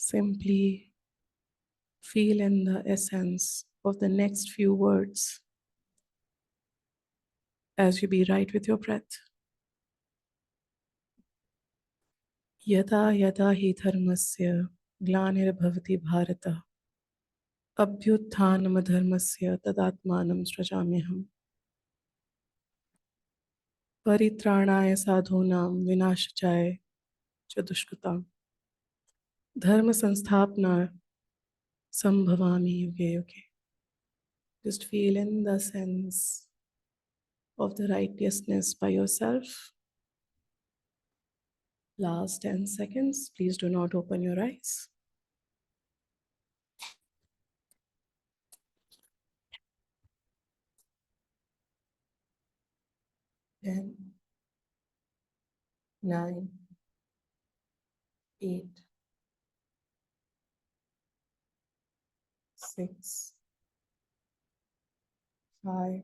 Simply feel in the essence of the next few words as you be right with your breath. Yada yada hi dharmasya glanirabhavati bharata abhyutthanam dharmasya tadatmanam srajamyaham परित्राणाय साधूनां विनाशाय च दुष्कृतां धर्म संस्थापना संभवामि युगे युगे. Just feel in the sense of the righteousness by yourself. Last 10 seconds. Please do not open your eyes. 10, 9, 8, 6, 5,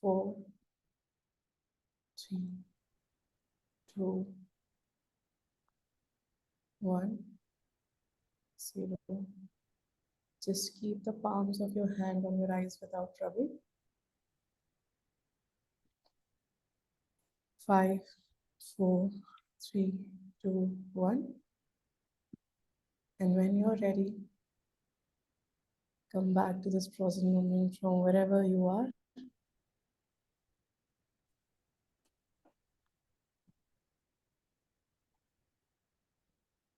4, 3, 2, 1, 0. Just keep the palms of your hand on your eyes without trouble. 5, 4, 3, 2, 1. And when you're ready, come back to this present moment from wherever you are.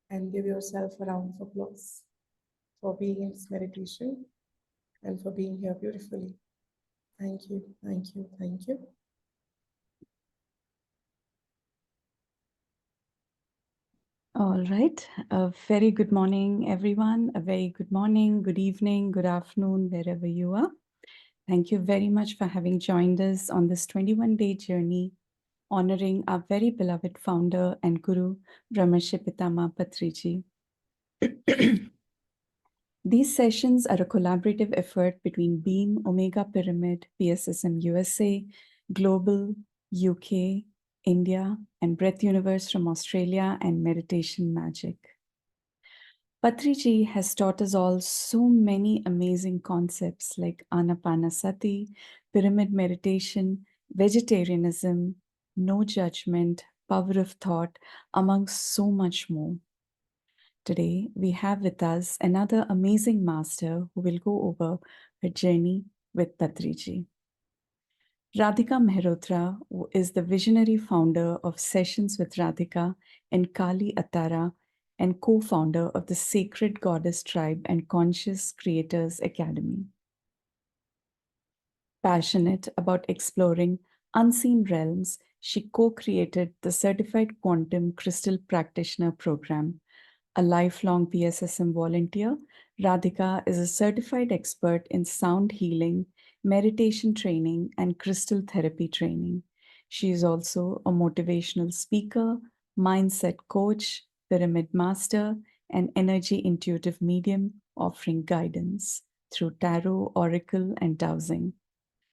And give yourself a round of applause for being in this meditation and for being here beautifully. Thank you, thank you, thank you. All right. A very good morning, everyone. A very good morning, good evening, good afternoon, wherever you are. Thank you very much for having joined us on this 21-day journey, honoring our very beloved founder and Guru Brahmarshi Pitamaha Patriji. These sessions are a collaborative effort between Beam, Omega Pyramid, PSSM USA, Global, UK, India, and Breath Universe from Australia, and Meditation Magic. Patriji has taught us all so many amazing concepts like Anapanasati, pyramid meditation, vegetarianism, no judgment, power of thought, among so much more. Today, we have with us another amazing master who will go over her journey with Patriji. Radhika Mehrotra is the visionary founder of Sessions with Radhika and Kali Attara and co-founder of the Sacred Goddess Tribe and Conscious Creators Academy. Passionate about exploring unseen realms, she co-created the Certified Quantum Crystal Practitioner Program. A lifelong PSSM volunteer, Radhika is a certified expert in sound healing, meditation training, and crystal therapy training. She is also a motivational speaker, mindset coach, pyramid master, and energy intuitive medium, offering guidance through tarot, oracle, and dowsing,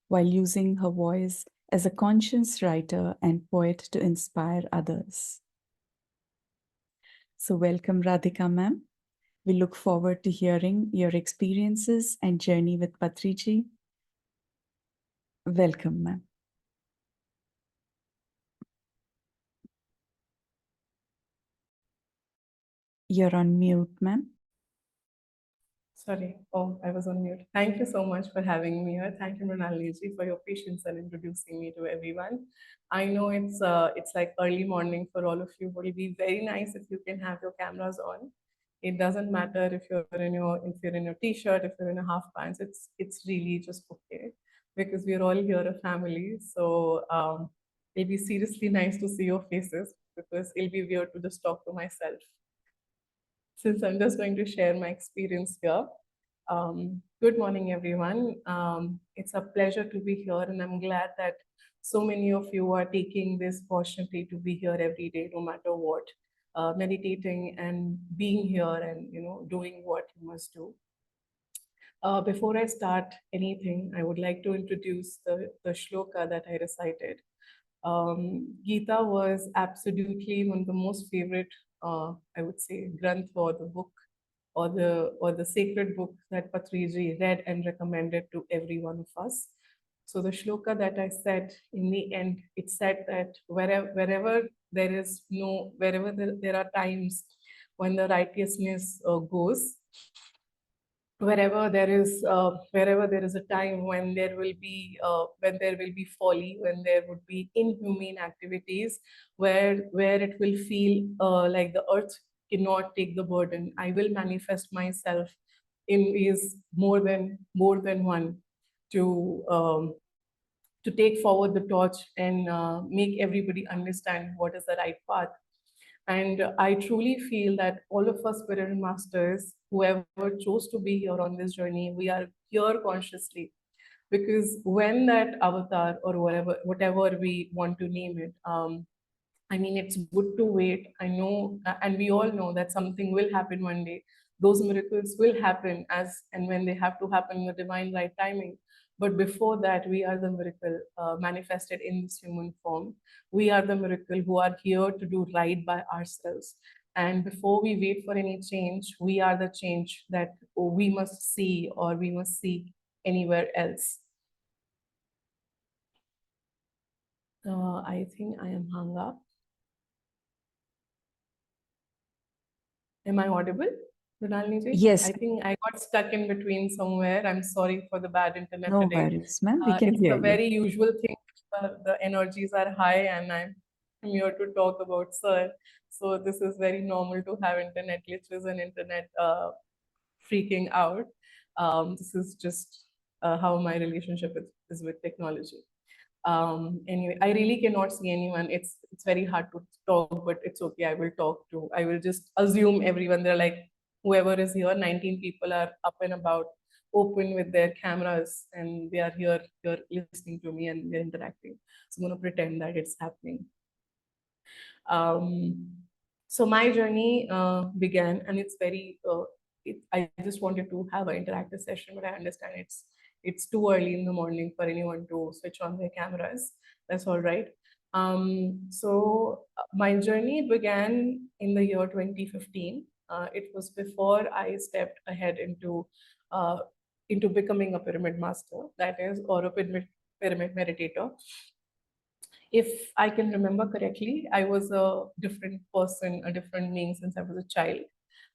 while using her voice as a conscious writer and poet to inspire others. So welcome, Radhika ma'am. We look forward to hearing your experiences and journey with Patriji. Welcome, ma'am. You're on mute, ma'am. Sorry, oh, I was on mute. Thank you so much for having me here. Thank you, Mrinalini, for your patience and introducing me to everyone. I know it's like early morning for all of you, but it'll be very nice if you can have your cameras on. It doesn't matter if you're in your t-shirt, if you're in a half pants. It's really just okay because we're all here a family. So it'll be seriously nice to see your faces because it'll be weird to just talk to myself. Since I'm just going to share my experience here. Good morning, everyone. It's a pleasure to be here, and I'm glad that so many of you are taking this opportunity to be here every day, no matter what, meditating and being here and doing what you must do. Before I start anything, I would like to introduce the shloka that I recited. Gita was absolutely one of the most favorite I would say, granth or the book or the sacred book that Patriji read and recommended to every one of us. So the shloka that I said in the end, it said that wherever there is no, wherever there are times when the righteousness goes, wherever there is a time when there will be folly, when there would be inhumane activities, where it will feel like the earth cannot take the burden, I will manifest myself in ways more than one to to take forward the torch and make everybody understand what is the right path. And I truly feel that all of us spirit masters, whoever chose to be here on this journey, we are here consciously. Because when that avatar or whatever we want to name it, I mean, it's good to wait. I know, and we all know that something will happen one day. Those miracles will happen as and when they have to happen in the divine right timing. But before that, we are the miracle manifested in this human form. We are the miracle who are here to do right by ourselves. And before we wait for any change, we are the change that we must see or we must seek anywhere else. I think I am hung up. Am I audible, Mrinalini ji? Yes, I think I got stuck in between somewhere. I'm sorry for the bad internet no today. worries, ma'am. We can It's hear a you. very usual thing. The energies are high, and I'm here to talk about Sir. So this is very normal to have internet glitches and internet freaking out. This is just how my relationship is with technology. Anyway, I really cannot see anyone. It's very hard to talk, but it's okay. I will talk to. I will just assume everyone. They're like whoever is here. 19 people are up and about, open with their cameras, and they are here listening to me and they're interacting. So I'm gonna pretend that it's happening. Um, so my journey began, and it's very. I just wanted to have an interactive session, but I understand it's too early in the morning for anyone to switch on their cameras. That's all right. My journey began in the year 2015. It was before I stepped ahead uh, into becoming a pyramid master, that is, or a pyramid meditator. If I can remember correctly, I was a different person, a different being since I was a child.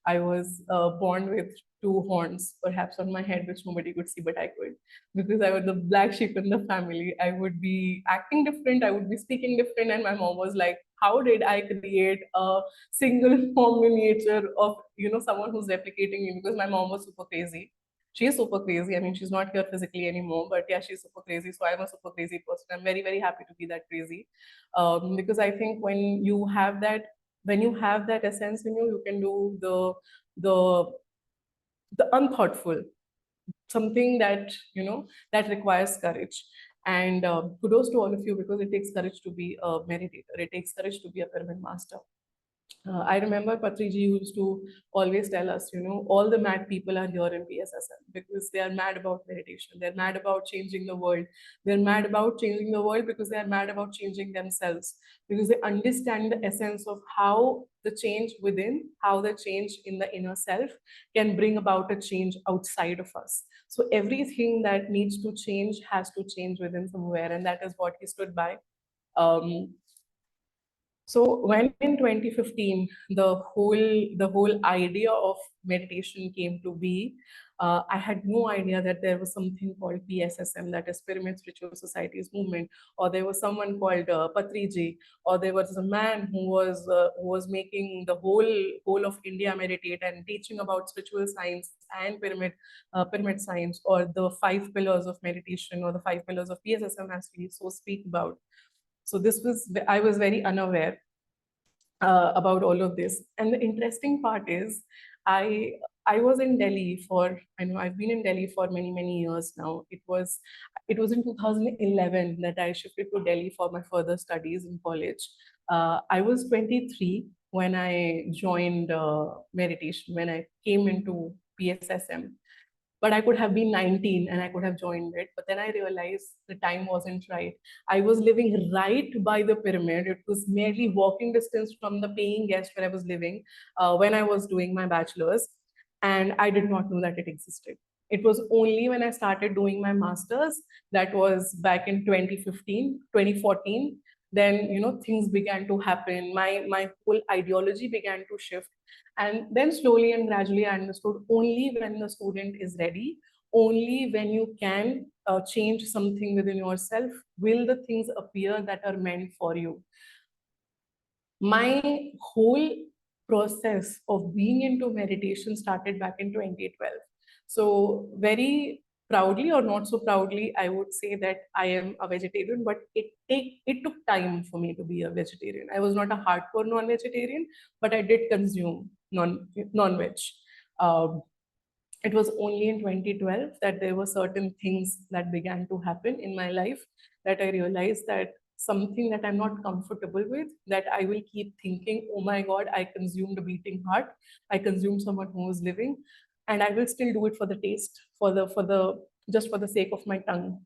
I was born with two horns, perhaps on my head, which nobody could see, but I could. Because I was the black sheep in the family. I would be acting different, I would be speaking different, and my mom was like, how did I create a single form miniature of someone who's replicating me? Because my mom was super crazy. She is super crazy. I mean, she's not here physically anymore, but yeah, she's super crazy. So I'm a super crazy person. I'm very, very happy to be that crazy, because I think when you have that essence in you, you can do the the unthoughtful, something that that requires courage. And kudos to all of you, because it takes courage to be a meditator. It takes courage to be a pyramid master. I remember Patriji used to always tell us, all the mad people are here in PSSM because they are mad about meditation. They're mad about changing the world. They're mad about changing the world because they are mad about changing themselves, because they understand the essence of how the change within, how the change in the inner self can bring about a change outside of us. So everything that needs to change has to change within somewhere, and that is what he stood by. Um, so when in 2015 the whole idea of meditation came to be, I had no idea that there was something called PSSM, that is Pyramid Spiritual Societies movement, or there was someone called Patriji, or there was a man who was making the whole of India meditate and teaching about spiritual science and pyramid science, or the 5 pillars of meditation, or the 5 pillars of PSSM as we so speak about. So I was very unaware about all of this. And the interesting part is, I I was in Delhi for, I know I've been in Delhi for many, many years now. It was in 2011 that I shifted to Delhi for my further studies in college. I was 23 when I joined meditation, when I came into PSSM. but I could have been 19 and I could have joined it. But then I realized the time wasn't right. I was living right by the pyramid. It was merely walking distance from the paying guest where I was living when I was doing my bachelor's. And I did not know that it existed. It was only when I started doing my master's, that was back in 2015, 2014. Then, things began to happen. My whole ideology began to shift. And then slowly and gradually, I understood only when the student is ready, only when you can change something within yourself, will the things appear that are meant for you. My whole process of being into meditation started back in 2012. So, very proudly or not so proudly, I would say that I am a vegetarian, but it took time for me to be a vegetarian. I was not a hardcore non-vegetarian, but I did consume non-veg. Um, it was only in 2012 that there were certain things that began to happen in my life, that I realized that something that I'm not comfortable with, that I will keep thinking, oh my God, I consumed a beating heart, I consumed someone who was living, and I will still do it for the taste, just for the sake of my tongue.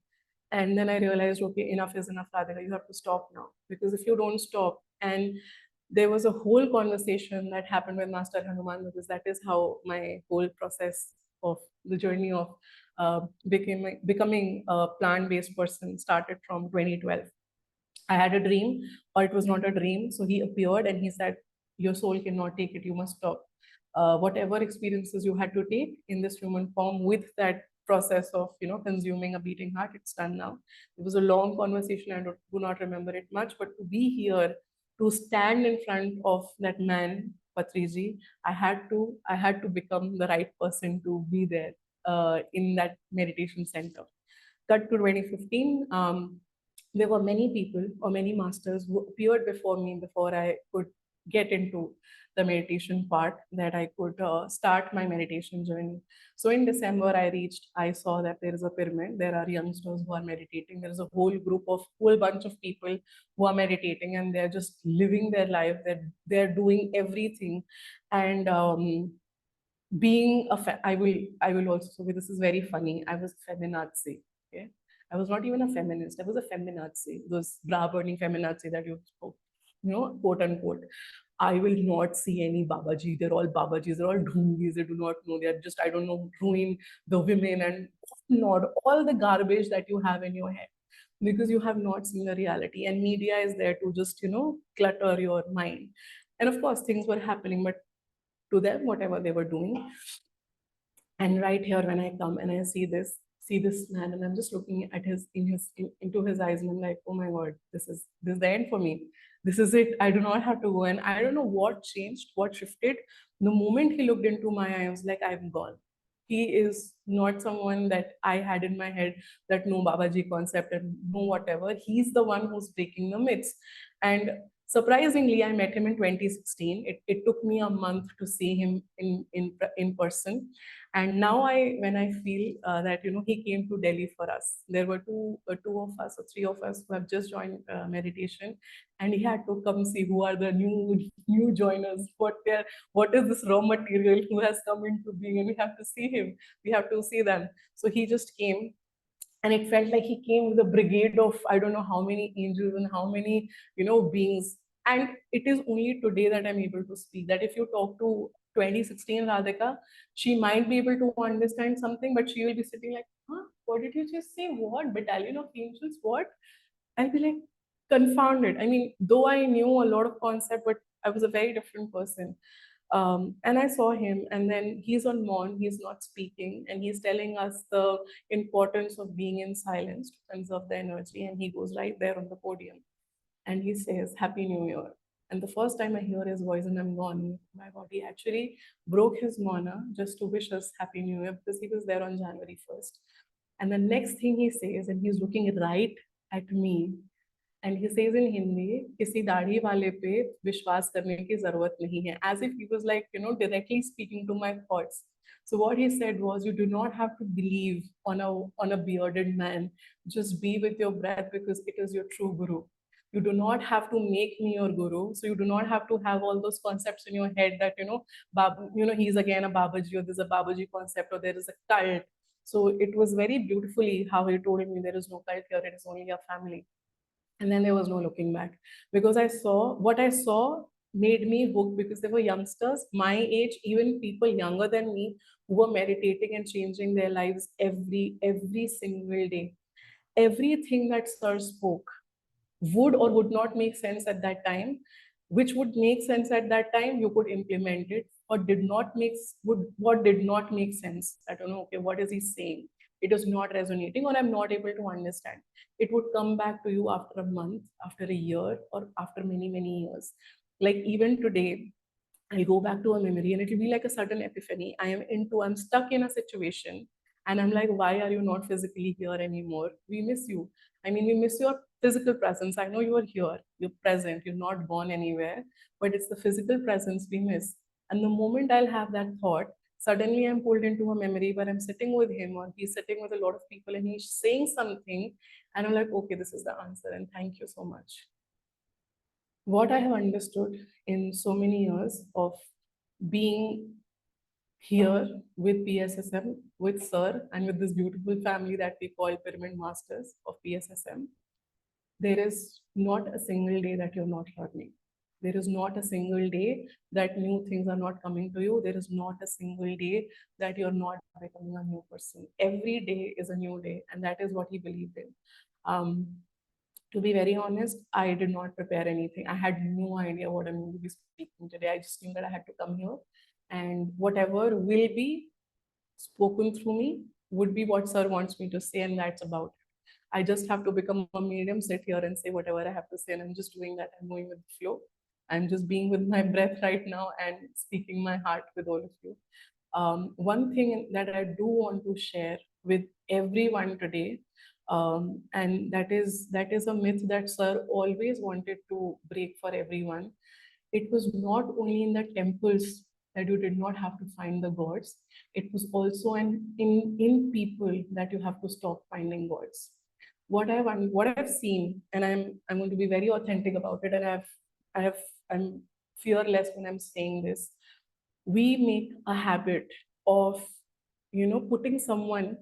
And then I realized, okay, enough is enough, Radhika, you have to stop now. Because if you don't stop, and there was a whole conversation that happened with Master Hanuman, because that is how my whole process of the journey of becoming a plant-based person started from 2012. I had a dream, or it was not a dream. So he appeared and he said, your soul cannot take it, you must stop. Whatever experiences you had to take in this human form with that process of consuming a beating heart, it's done now. It was a long conversation. I do not remember it much, but to be here, to stand in front of that man, Patriji, I had to become the right person to be there in that meditation center. Cut to 2015. There were many people or many masters who appeared before me before I could get into the meditation part, that I could start my meditation journey. So in December, I saw that there is a pyramid. There are youngsters who are meditating. There is a whole bunch of people who are meditating, and they're just living their life. They're doing everything, and I will also, so this is very funny. I was feminazi. Okay. I was not even a feminist. I was a feminazi, those bra burning feminazi that you spoke, quote unquote. I will not see any Babaji. They're all Babajis. They're all Dhungis. They do not know. They're just, I don't know, ruin the women and not all the garbage that you have in your head, because you have not seen the reality. And media is there to just, clutter your mind. And of course, things were happening, but to them, whatever they were doing. And right here, when I come and I see this man, and I'm just looking at into his eyes, and I'm like, oh my God, this is the end for me. This is it. I do not have to go. And I don't know what changed, what shifted. The moment he looked into my eye, I was like, I'm gone. He is not someone that I had in my head, that no Babaji concept and no whatever. He's the one who's breaking the myths. And surprisingly, I met him in 2016. It took me a month to see him in person. And now when I feel that he came to Delhi for us. There were two of us or three of us who have just joined meditation, and he had to come see who are the new joiners, what is this raw material who has come into being, and we have to see him, we have to see them. So he just came, and it felt like he came with a brigade of I don't know how many angels and how many beings. And it is only today that I'm able to speak. That if you talk to 2016 Radhika, she might be able to understand something, but she will be sitting like, huh, what did you just say? What battalion of angels? What? I'll be like confounded. I mean, though I knew a lot of concept, but I was a very different person. And I saw him, and then he's on Mon, he's not speaking, and he's telling us the importance of being in silence to conserve the energy. And he goes right there on the podium and he says, Happy New Year. And the first time I hear his voice, and I'm gone, my body actually broke his mana just to wish us Happy New Year, because he was there on January 1st. And the next thing he says, and he's looking right at me, and he says in Hindi, किसी दाढ़ी वाले पे विश्वास करने की जरूरत नहीं है. As if he was like, directly speaking to my thoughts. So what he said was, you do not have to believe on a bearded man. Just be with your breath, because it is your true guru. You do not have to make me your guru. So you do not have to have all those concepts in your head that, he's again a Babaji, or there's a Babaji concept, or there is a cult. So it was very beautifully how he told me there is no cult here, it is only a family. And then there was no looking back, because I saw what I saw made me hooked, because there were youngsters my age, even people younger than me, who were meditating and changing their lives every single day. Everything that Sir spoke would or would not make sense at that time. Which would make sense at that time, you could implement it. Or did not make would what did not make sense, I don't know, okay, what is he saying, it is not resonating, or I'm not able to understand. It would come back to you after a month, after a year, or after many years. Like even today, I'll go back to a memory and it'll be like a sudden epiphany. I'm stuck in a situation and I'm like, why are you not physically here anymore? We miss you. I mean, we miss your physical presence. I know you are here, you're present, you're not gone anywhere, but it's the physical presence we miss. And the moment I'll have that thought, suddenly I'm pulled into a memory where I'm sitting with him or he's sitting with a lot of people and he's saying something. And I'm like, okay, this is the answer. And thank you so much. What I have understood in so many years of being here with PSSM, with Sir, and with this beautiful family that we call Pyramid Masters of PSSM, there is not a single day that you're not learning. There is not a single day that new things are not coming to you. There is not a single day that you're not becoming a new person. Every day is a new day, and that is what he believed in. Um, to be very honest, I did not prepare anything. I had no idea what I'm going to be speaking today. I just knew that I had to come here, and whatever will be spoken through me would be what Sir wants me to say, and that's about it. I just have to become a medium, sit here and say whatever I have to say, and I'm just doing that. I'm going with the flow. I'm just being with my breath right now and speaking my heart with all of you. One thing that I do want to share with everyone today, and that is a myth that Sir always wanted to break for everyone. It was not only in the temples that you did not have to find the gods. It was also in people that you have to stop finding gods. What I've seen, and I'm going to be very authentic about it, and I have I'm fearless when I'm saying this. We make a habit of putting someone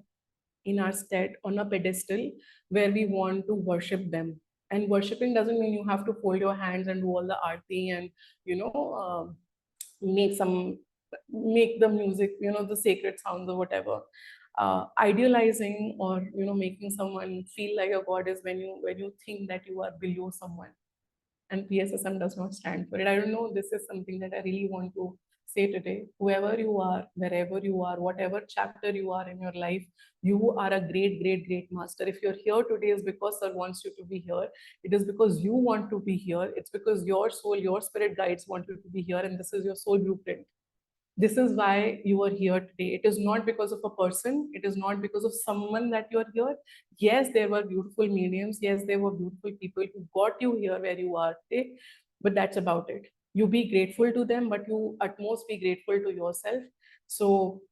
in our stead on a pedestal where we want to worship them. And worshiping doesn't mean you have to fold your hands and do all the arti and you know make some make the music, the sacred sounds or whatever. Idealizing or making someone feel like a god is when you think that you are below someone, and PSSM does not stand for it. I don't know. This is something that I really want to say today. Whoever you are, wherever you are, whatever chapter you are in your life, you are a great master. If you're here today, is because Sir wants you to be here. It is because you want to be here. It's because your soul, your spirit guides want you to be here, and this is your soul blueprint. This is why you are here today. It is not because of a person, it is not because of someone that you are here. Yes, there were beautiful mediums, yes, there were beautiful people who got you here where you are today, but that's about it. You be grateful to them, but you at most be grateful to yourself. So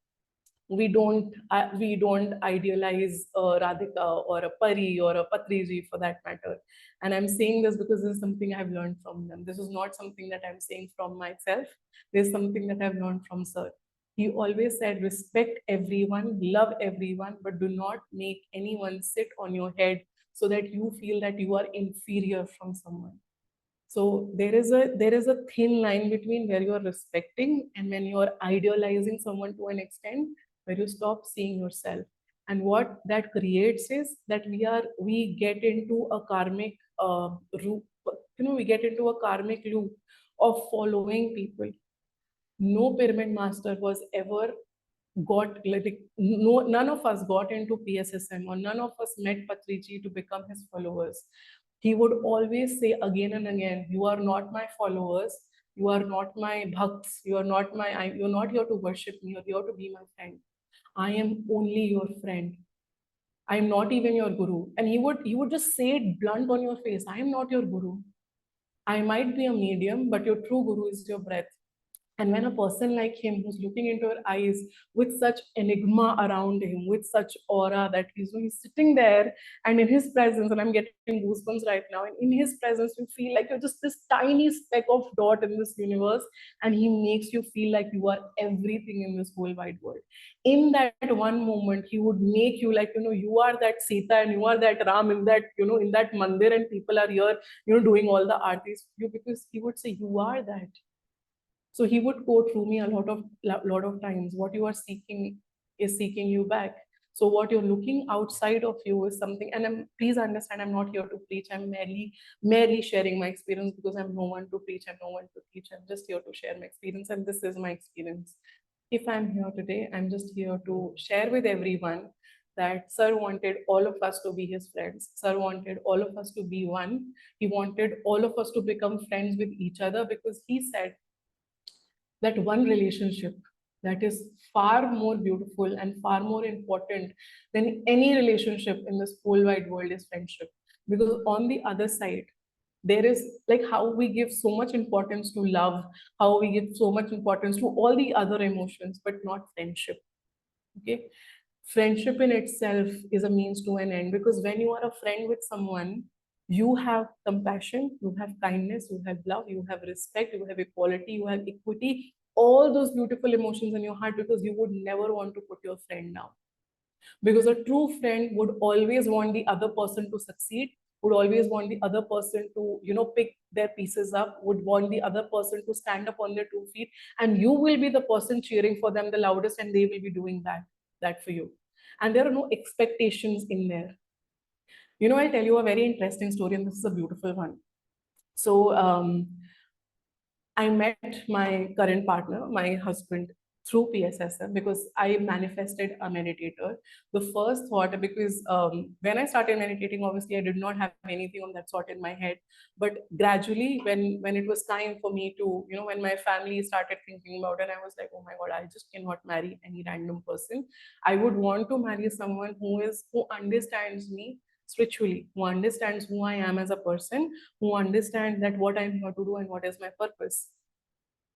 we don't idealize a Radhika or a Pari or a Patriji for that matter. And I'm saying this because this is something I've learned from them. This is not something that I'm saying from myself. This is something that I've learned from Sir. He always said, respect everyone, love everyone, but do not make anyone sit on your head so that you feel that you are inferior from someone. So there is a thin line between where you're respecting and when you're idealizing someone to an extent where you stop seeing yourself. And what that creates is that we get into a karmic loop. We get into a karmic loop of following people. No pyramid master was ever got like no none of us got into PSSM, or none of us met Patriji to become his followers. He would always say again and again, you are not my followers, you are not my bhakts, you're not here to worship me, you're here to be my friend. I am only your friend. I am not even your guru. And he would just say it blunt on your face. I am not your guru. I might be a medium, but your true guru is your breath. And when a person like him, who's looking into your eyes with such enigma around him, with such aura, that he's sitting there, and in his presence, and I'm getting goosebumps right now, and in his presence, you feel like you're just this tiny speck of dot in this universe, and he makes you feel like you are everything in this whole wide world. In that one moment, he would make you like, you are that Sita and you are that Ram in that, in that mandir, and people are here, doing all the artis for you, because he would say, you are that. So he would quote through me a lot of times, what you are seeking is seeking you back. So what you're looking outside of you is something, and please understand, I'm not here to preach. I'm merely sharing my experience, because I'm no one to preach, I'm no one to teach. I'm just here to share my experience, and this is my experience. If I'm here today, I'm just here to share with everyone that Sir wanted all of us to be his friends. Sir wanted all of us to be one. He wanted all of us to become friends with each other, because he said that one relationship that is far more beautiful and far more important than any relationship in this whole wide world is friendship. Because on the other side, there is like how we give so much importance to love, how we give so much importance to all the other emotions, but not friendship. Okay. Friendship in itself is a means to an end, because when you are a friend with someone, you have compassion, you have kindness, you have love, you have respect, you have equality, you have equity, all those beautiful emotions in your heart, because you would never want to put your friend down. Because a true friend would always want the other person to succeed, would always want the other person to, pick their pieces up, would want the other person to stand up on their 2 feet, and you will be the person cheering for them the loudest, and they will be doing that for you. And there are no expectations in there. I'll tell you a very interesting story, and this is a beautiful one. So I met my current partner, my husband, through PSSM, because I manifested a meditator. The first thought, because when I started meditating, obviously I did not have anything on that sort in my head. But gradually, when it was time for me to, when my family started thinking about it, I was like, oh my God, I just cannot marry any random person. I would want to marry someone who understands me spiritually, who understands who I am as a person, who understand that what I'm here to do and what is my purpose.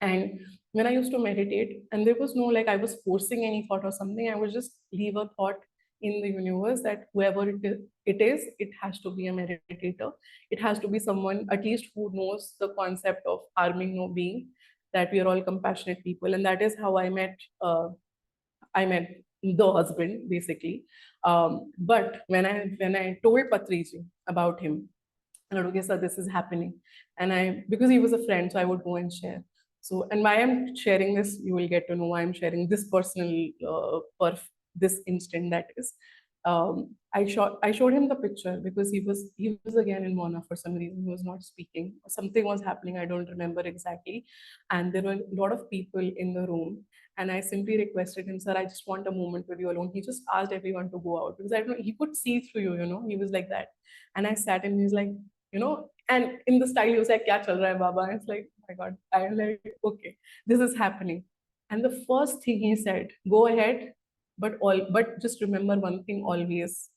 And when I used to meditate, and there was no like I was forcing any thought or something, I would just leave a thought in the universe that whoever it has to be a meditator. It has to be someone at least who knows the concept of harming no being, that we are all compassionate people. And that is how I met the husband basically. But when I told Patriji about him, and okay, sir, this is happening. And because he was a friend, so I would go and share. So, and why I'm sharing this, you will get to know why I'm sharing this personal, this instant that is. I showed him the picture, because he was again in Mona for some reason. He was not speaking. Something was happening. I don't remember exactly. And there were a lot of people in the room. And I simply requested him, sir, I just want a moment with you alone. He just asked everyone to go out, because I don't know, he could see through you, he was like that. And I sat and he's like, and in the style he was like, kya chal raha hai, Baba? And it's like, oh my God, I'm like, okay, this is happening. And the first thing he said, go ahead, but just remember one thing always,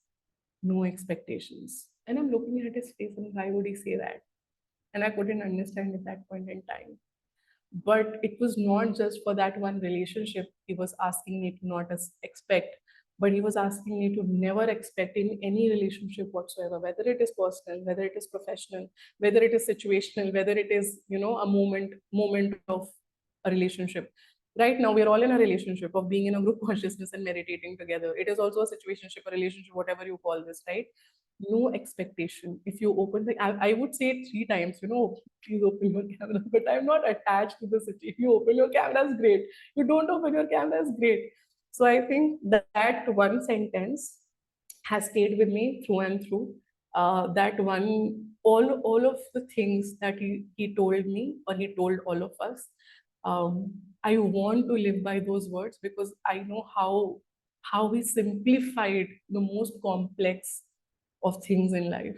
no expectations. And I'm looking at his face, and why would he say that? And I couldn't understand at that point in time. But it was not just for that one relationship. He was asking me to not expect, but he was asking me to never expect in any relationship whatsoever, whether it is personal, whether it is professional, whether it is situational, whether it is, a moment of a relationship. Right now, we're all in a relationship of being in a group consciousness and meditating together. It is also a situationship, a relationship, whatever you call this, right? No expectation. If you open I would say it 3 times, please open your camera, but I'm not attached to the situation. If you open your camera, is great. You don't open your camera, is great. So I think that one sentence has stayed with me through and through. That one, all of the things that he told me, or he told all of us. I want to live by those words, because I know how we simplified the most complex of things in life.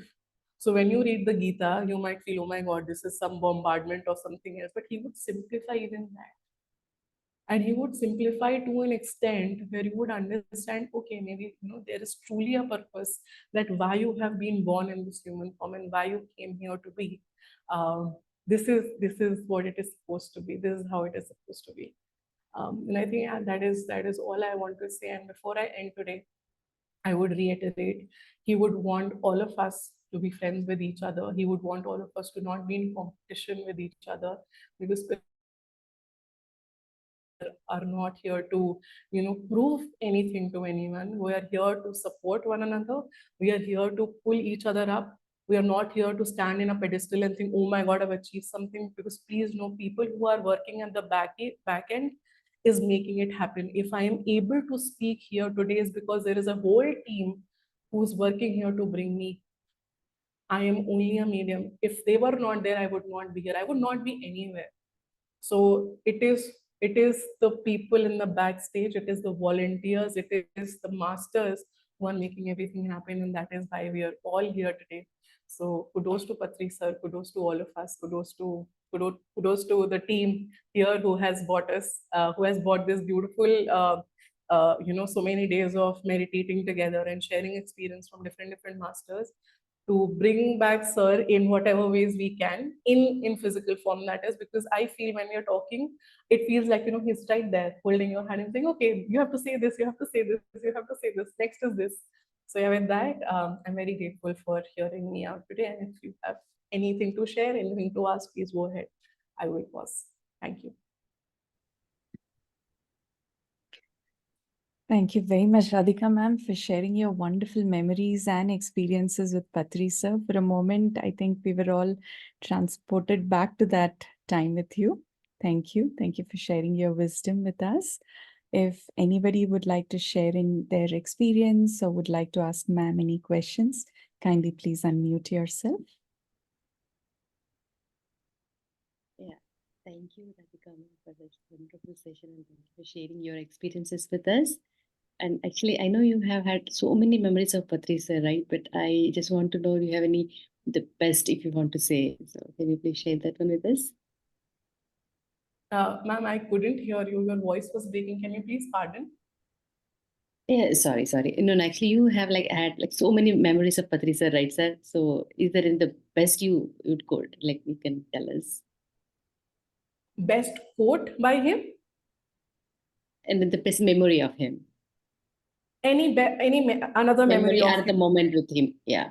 So when you read the Gita, you might feel, oh my God, this is some bombardment of something else. But he would simplify even that. And he would simplify to an extent where you would understand, okay, maybe there is truly a purpose, that why you have been born in this human form and why you came here to be. this is what it is supposed to be. This is how it is supposed to be. And I think, yeah, that is all I want to say. And before I end today, I would reiterate, he would want all of us to be friends with each other. He would want all of us to not be in competition with each other, because are not here to, prove anything to anyone. We are here to support one another. We are here to pull each other up. We are not here to stand in a pedestal and think, oh my God, I've achieved something. Because please know, people who are working at the back end is making it happen. If I am able to speak here today, is because there is a whole team who's working here to bring me. I am only a medium. If they were not there, I would not be here. I would not be anywhere. So it is the people in the backstage, it is the volunteers, it is the masters who are making everything happen, and that is why we are all here today. So kudos to Patri sir, kudos to all of us, kudos to the team here who has bought us, who has bought this beautiful, so many days of meditating together and sharing experience from different masters, to bring back sir in whatever ways we can, in physical form, that is. Because I feel when we're talking, it feels like, he's right there holding your hand and saying, okay, you have to say this, you have to say this, you have to say this, next is this. So yeah, with that, I'm very grateful for hearing me out today, and if you have anything to share, anything to ask, please go ahead. I will pause. Thank you. Thank you very much, Radhika ma'am, for sharing your wonderful memories and experiences with Patri sir. For a moment, I think we were all transported back to that time with you. Thank you. Thank you for sharing your wisdom with us. If anybody would like to share in their experience or would like to ask ma'am any questions, kindly please unmute yourself. Yeah, thank you, Radhika, for this wonderful session, and thank you for sharing your experiences with us. And actually, I know you have had so many memories of Patri sir, right? But I just want to know, do you have any, the best, if you want to say? So can you please share that one with us? Ma'am, I couldn't hear you. Your voice was breaking. Can you please pardon? Yeah, sorry. No, no, actually, you have like had like so many memories of Patri sir, right, sir? So is there in the best you would quote, like you can tell us? Best quote by him? And then the best memory of him. Another memory of at the him? moment with him, yeah.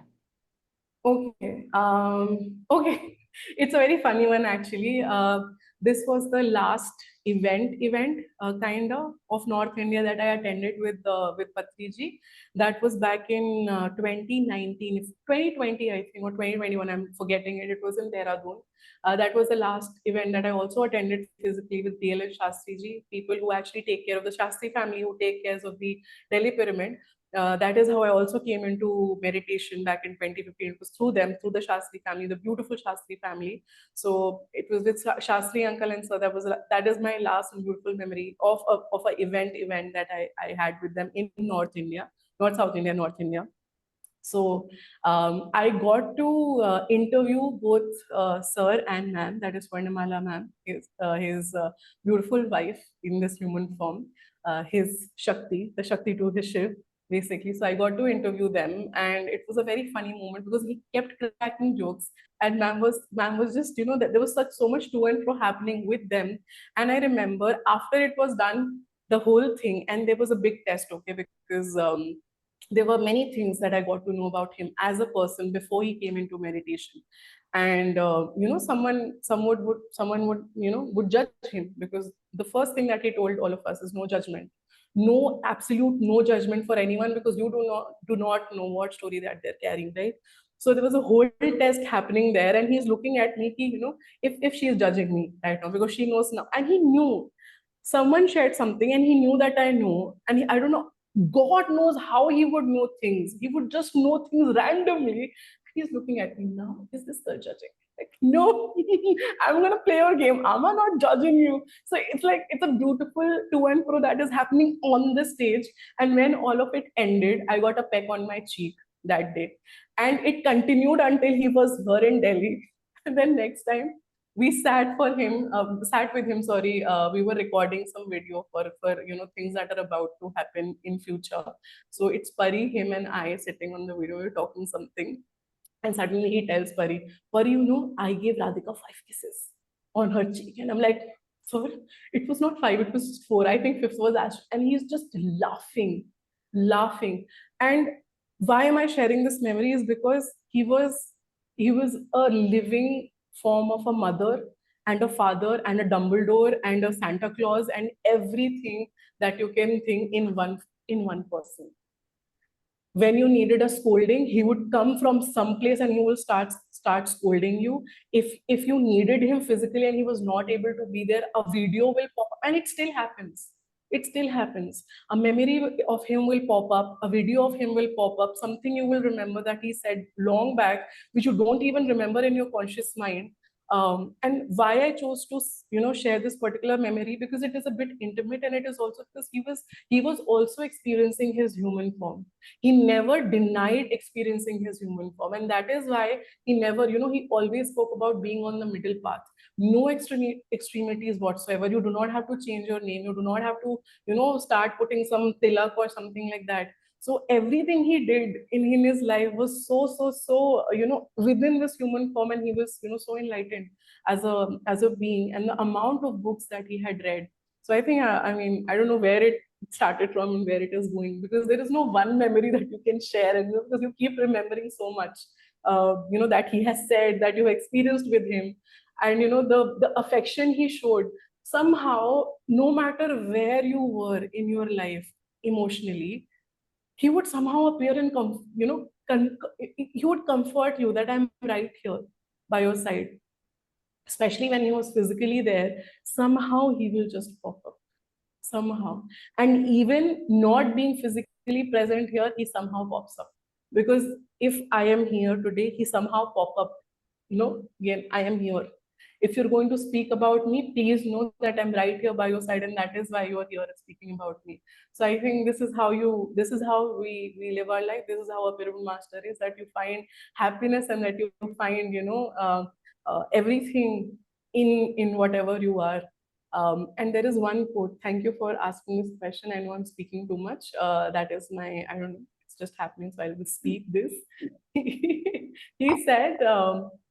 Okay. Okay. It's a very funny one, actually. This was the last event kind of North India that I attended with Patriji. That was back in 2019, 2020, I think, or 2021. I'm forgetting it. It was in Dehradun. That was the last event that I also attended physically with DLS Shastriji, people who actually take care of the Shastri family, who take care of the Delhi pyramid. That is how I also came into meditation back in 2015. It was through them, through the Shastri family, the beautiful Shastri family. So it was with Shastri uncle and so that is my last and beautiful memory of an event that I had with them in North India, not South India, North India. So I got to interview both sir and ma'am, that is Swarnamala ma'am, his beautiful wife in this human form, his Shakti, the Shakti to his Shiv, basically. So I got to interview them, and it was a very funny moment because he kept cracking jokes, and ma'am was just, that there was so much to and fro happening with them. And I remember after it was done, the whole thing, and there was a big test, okay, because there were many things that I got to know about him as a person before he came into meditation. And someone would would judge him, because the first thing that he told all of us is no judgment, no, absolute no judgment for anyone, because you do not know what story that they're carrying, right? So there was a whole test happening there, and he's looking at me, if she's judging me right now, because she knows now, and he knew someone shared something, and he knew that I know, and I don't know, God knows how he would know things. He would just know things randomly. He's looking at me now. Is this the judging? Like, no, I'm gonna play your game. I'm not judging you. So it's like it's a beautiful to and fro that is happening on the stage. And when all of it ended, I got a peck on my cheek that day, and it continued until he was here in Delhi. And then next time we sat with him, sorry, we were recording some video for things that are about to happen in future. So it's Pari, him and I sitting on the video, we're talking something, And suddenly he tells Pari, Pari, I gave Radhika 5 kisses on her cheek. And I'm like, sir, it was not 5, it was just 4. I think fifth was Ash. And he's just laughing, laughing. And why am I sharing this memory is because he was a living form of a mother and a father and a Dumbledore and a Santa Claus and everything that you can think in one person. When you needed a scolding, he would come from someplace and he will start scolding you. If you needed him physically and he was not able to be there, a video will pop up, and it still happens. It still happens. A memory of him will pop up, a video of him will pop up, something you will remember that he said long back, which you don't even remember in your conscious mind. And why I chose to share this particular memory, because it is a bit intimate, and it is also because he was also experiencing his human form. He never denied experiencing his human form, and that is why he never, he always spoke about being on the middle path. No extremities whatsoever. You do not have to change your name. You do not have to start putting some tilak or something like that. So everything he did in his life was so within this human form, and he was so enlightened as a being, and the amount of books that he had read. So I think I mean, I don't know where it started from and where it is going, because there is no one memory that you can share, and because you keep remembering so much that he has said, that you experienced with him, and the affection he showed. Somehow, no matter where you were in your life emotionally, he would somehow appear and he would comfort you that I'm right here by your side. Especially when he was physically there, somehow he will just pop up, somehow. And even not being physically present here, he somehow pops up. Because if I am here today, he somehow pop up. Again, I am here. If you're going to speak about me, please know that I'm right here by your side, and that is why you're here speaking about me. So I think this is how we live our life. This is how a pyramid master is, that you find happiness, and that you find everything in whatever you are. And there is one quote. Thank you for asking this question. I know I'm speaking too much. That is I don't know, it's just happening, so I will speak this. He said,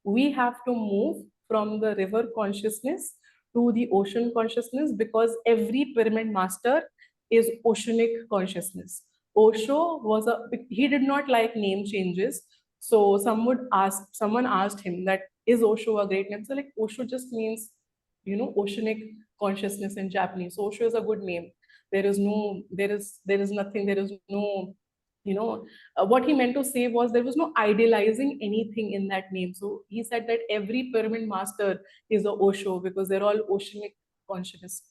we have to move from the river consciousness to the ocean consciousness, because every pyramid master is oceanic consciousness. Osho he did not like name changes. So someone asked him that, is Osho a great name? So like, Osho just means, oceanic consciousness in Japanese. So Osho is a good name. There is nothing, there is no, what he meant to say was, there was no idealizing anything in that name. So he said that every pyramid master is a Osho, because they're all oceanic consciousness.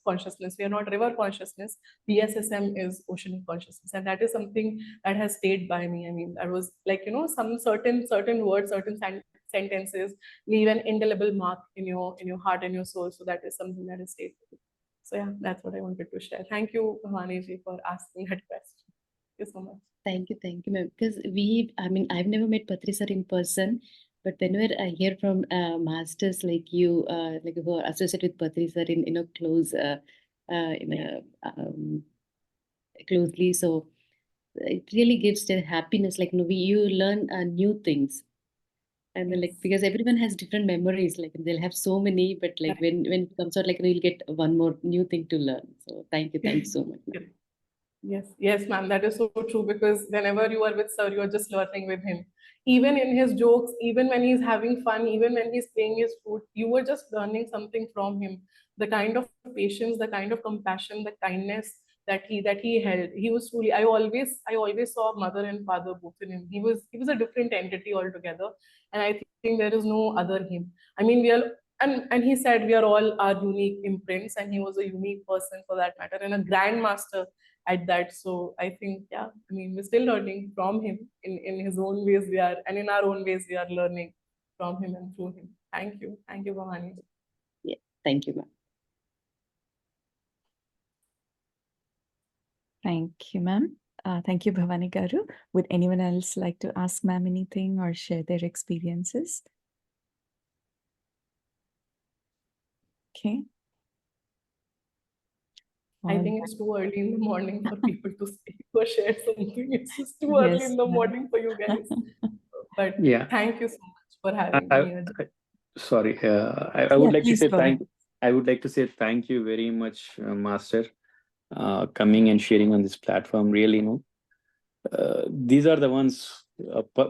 We are not river consciousness. BSSM is oceanic consciousness, and that is something that has stayed by me. I mean, that was like, some certain words, certain sentences leave an indelible mark in your heart and your soul. So that is something that has stayed with me. So yeah, that's what I wanted to share. Thank you, Bhavani ji, for asking that question. Thank you so much. Thank you, ma'am. Because I mean, I've never met Patri sir in person, but whenever I hear from masters like you, like who are associated with Patri sir in close, in a, closely, so it really gives the happiness. Like you learn new things, and then like, Yes. because everyone has different memories, like they'll have so many, but like when it comes out, like you'll get one more new thing to learn. So thank you so much, ma'am. Yes, ma'am, that is so true, because whenever you are with sir, you are just learning with him. Even in his jokes, even when he's having fun, even when he's playing his flute, you were just learning something from him. The kind of patience, the kind of compassion, the kindness that he held. He was truly. I always saw mother and father both in him. He was a different entity altogether, and I think there is no other him. I mean, we are. And he said we are all our unique imprints, and he was a unique person for that matter, and a grandmaster at that. So I think, yeah, I mean, we're still learning from him in his own ways, and in our own ways, we are learning from him and through him. Thank you. Thank you, Bhavani. Yeah, thank you, ma'am. Thank you, ma'am. Thank you, Bhavani Garu. Would anyone else like to ask ma'am anything or share their experiences? Okay. I All think it's too early in the morning for people to speak or share something. It's just too early yes, in the ma'am. morning for you guys. But Yeah. thank you so much for I, having I, me. Ajay. sorry. I Yeah, would like to please say go ahead. I would like to say thank you very much, Master, coming and sharing on this platform. Really, these are the ones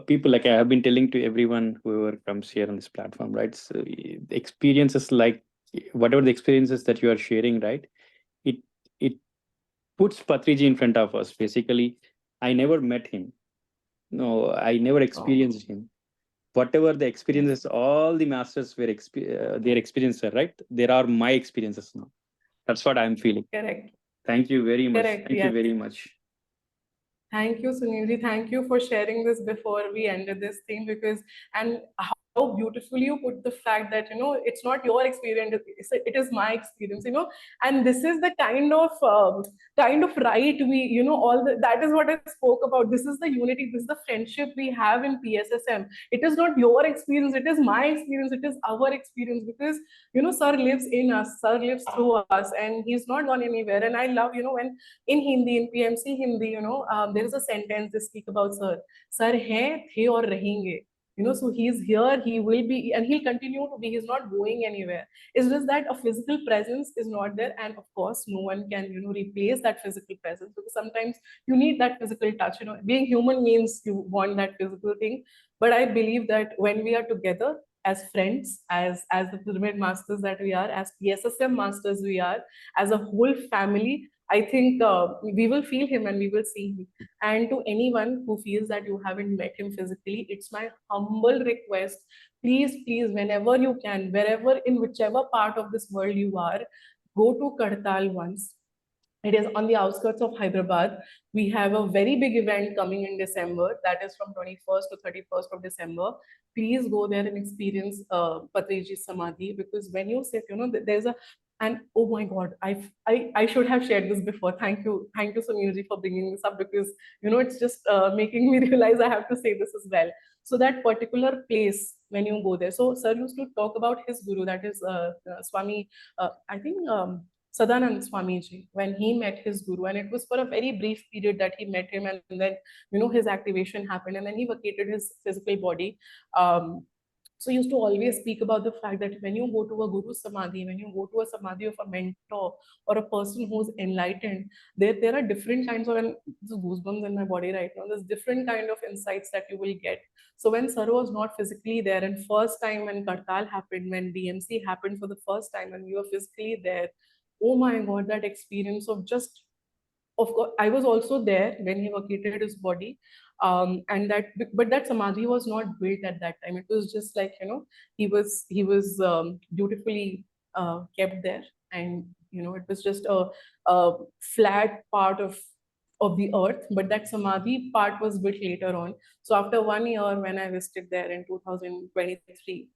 people like I have been telling to everyone whoever comes here on this platform, right? So, the experiences like whatever the experiences that you are sharing, right? It it puts Patriji in front of us. Basically, I never met him. No, I never Oh, experienced him. Whatever the yes, experiences, all the masters were their experiences, right? There are my experiences now. That's what I'm feeling. correct, Thank you very much. correct. Thank you Yes. very much. Thank you, Sunilji. Thank you for sharing this before we ended this thing because and how beautifully you put the fact that it's not your experience, it is my experience. And this is the kind of right we all that is what I spoke about. This is the unity, this is the friendship we have in PSSM. It is not your experience, it is my experience, it is our experience because sir lives in us, sir lives through us, and he's not gone anywhere. And I love when in Hindi, in PMC Hindi, there is a sentence they speak about sir. Sir hai, the aur rahenge. So he's here, he will be, and he'll continue to be. He's not going anywhere. It's just that a physical presence is not there, and of course, no one can, replace that physical presence because sometimes you need that physical touch. Being human means you want that physical thing. But I believe that when we are together as friends, as the pyramid masters that we are, as PSSM masters we are, as a whole family, I think we will feel him and we will see him. And to anyone who feels that you haven't met him physically, it's my humble request. Please, please, whenever you can, wherever, in whichever part of this world you are, go to Kartal once. It is on the outskirts of Hyderabad. We have a very big event coming in December. That is from 21st to 31st of December. Please go there and experience Patriji Samadhi because when you sit, there's a and oh my God, I should have shared this before. Thank you, Sunilji, for bringing this up because it's just making me realize I have to say this as well. So that particular place when you go there. So Sir used to talk about his guru, that is Swami. I think. Sadanand Swamiji, when he met his guru, and it was for a very brief period that he met him, and then his activation happened, and then he vacated his physical body. So he used to always speak about the fact that when you go to a guru samadhi, when you go to a samadhi of a mentor or a person who's enlightened, there are different kinds of, and this goosebumps in my body right now. There's different kind of insights that you will get. So when Sar was not physically there, and first time when Kartal happened, when DMC happened for the first time, and we were physically there, oh my God, that experience of just, of course, I was also there when he vacated his body. And that, but that samadhi was not built at that time. It was just like, he was beautifully kept there. And, it was just a flat part of the earth, but that samadhi part was built later on. So after 1 year, when I visited there in 2023,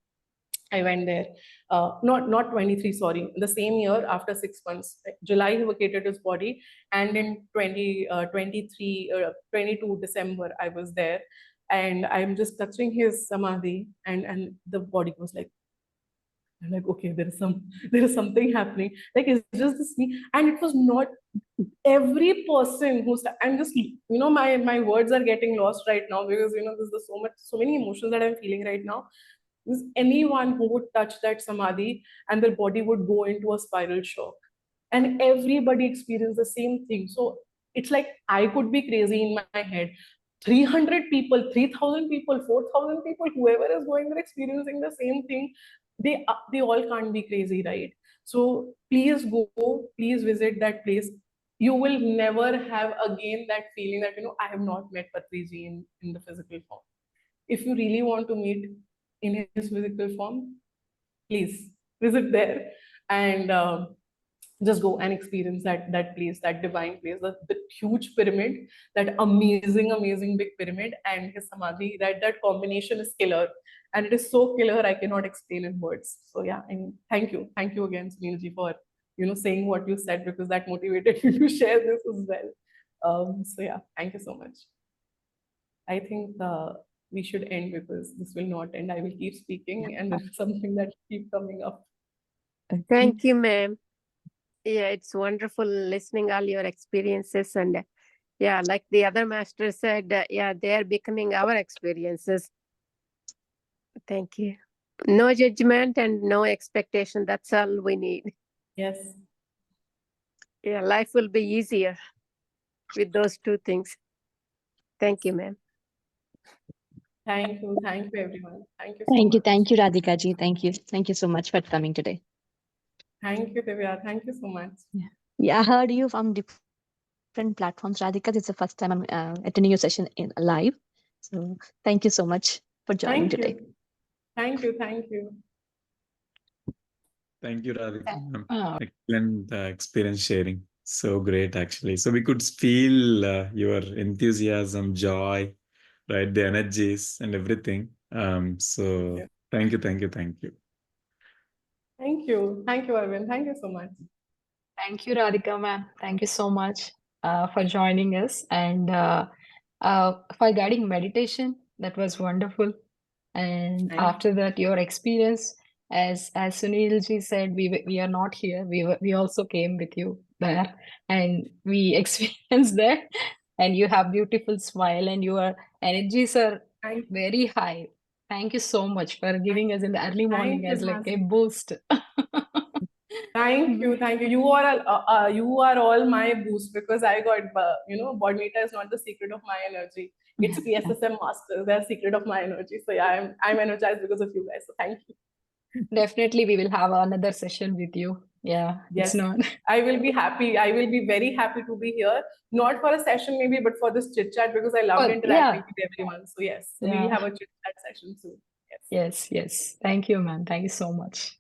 I went there. Not 23, sorry. The same year, after 6 months, July he vacated his body, and in 2023, 22 December, I was there, and I'm just touching his samadhi, and the body was like. I'm like, okay, there is something happening. Like, it's just this me, and it was not every person I'm just, my words are getting lost right now because there's so many emotions that I'm feeling right now. There's anyone who would touch that samadhi and their body would go into a spiral shock, and everybody experienced the same thing. So it's like I could be crazy in my head. 300 people, 3,000 people, 4,000 people, whoever is going there experiencing the same thing, they all can't be crazy, right? So please go, please visit that place. You will never have again that feeling that I have not met Patriji in the physical form. If you really want to meet in his physical form, please visit there and just go and experience that place, that divine place, the huge pyramid, that amazing big pyramid, and his samadhi. That combination is killer, and it is so killer I cannot explain in words. So yeah, and thank you again, Sunilji, for saying what you said because that motivated me to share this as well. So yeah, thank you so much. I think we should end because this will not end. I will keep speaking, and there's something that keep coming up. Okay. Thank you, ma'am. Yeah, it's wonderful listening all your experiences. And yeah, like the other master said, yeah, they are becoming our experiences. Thank you. No judgment and no expectation. That's all we need. Yes. Yeah, life will be easier with those two things. Thank you, ma'am. Thank you. Thank you, everyone. Thank you so Thank you. much. Thank you, Radhika ji. Thank you. Thank you so much for coming today. Thank you, Divya. Thank you so much. Yeah, I heard you from different platforms, Radhika. This is the first time I'm attending your session in live. So thank you so much for joining Thank today. you. Thank you. Thank you. Thank you, Radhika. Uh, Excellent experience sharing. So great, actually. So we could feel your enthusiasm, joy, right? The energies and everything. So Yeah. thank you, thank you, thank you. Thank you. Thank you, Arvind. Thank you so much. Thank you, Radhika ma'am. Thank you so much for joining us and for guiding meditation. That was wonderful. And Thank after that, your experience, as Sunil ji said, we are not here. We also came with you there, and we experienced that. And you have beautiful smile, and your energies are Thank very high. Thank you so much for giving us in the early morning you, as like a Mazi. boost. Thank you. Thank you. You are all my boost because I got, body meter is not the secret of my energy. It's PSSM masters. They're secret of my energy. So yeah, I'm energized because of you guys. So thank you. Definitely, we will have another session with you. Yeah, Yes, it's not. I will be happy. I will be very happy to be here. Not for a session maybe, but for this chit chat because I loved Oh, interacting yeah, with everyone. So yes, we'll yeah, have a chit chat session soon. Yes. yes, yes. Thank you, ma'am. Thank you so much.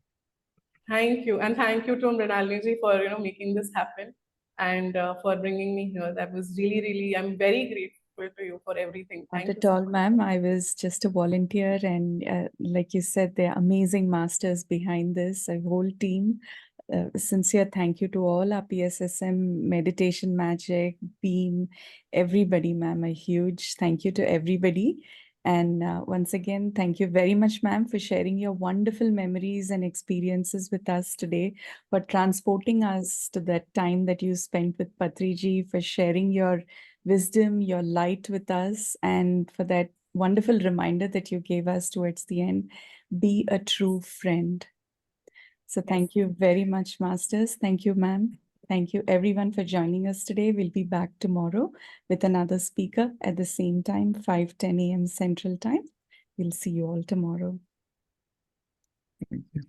Thank you, and thank you to Mrinalini ji for making this happen and for bringing me here. That was really, really. I'm very grateful to you for everything. Not Thank you at so all, much. ma'am. I was just a volunteer, and like you said, they're amazing masters behind this, a whole team. Sincere thank you to all our PSSM, Meditation Magic, Beam, everybody, ma'am. A huge thank you to everybody. And once again, thank you very much, ma'am, for sharing your wonderful memories and experiences with us today, for transporting us to that time that you spent with Patriji, for sharing your wisdom, your light with us, and for that wonderful reminder that you gave us towards the end. Be a true friend. So thank you very much, Masters. Thank you, ma'am. Thank you, everyone, for joining us today. We'll be back tomorrow with another speaker at the same time, 5:10 a.m. Central Time. We'll see you all tomorrow. Thank you.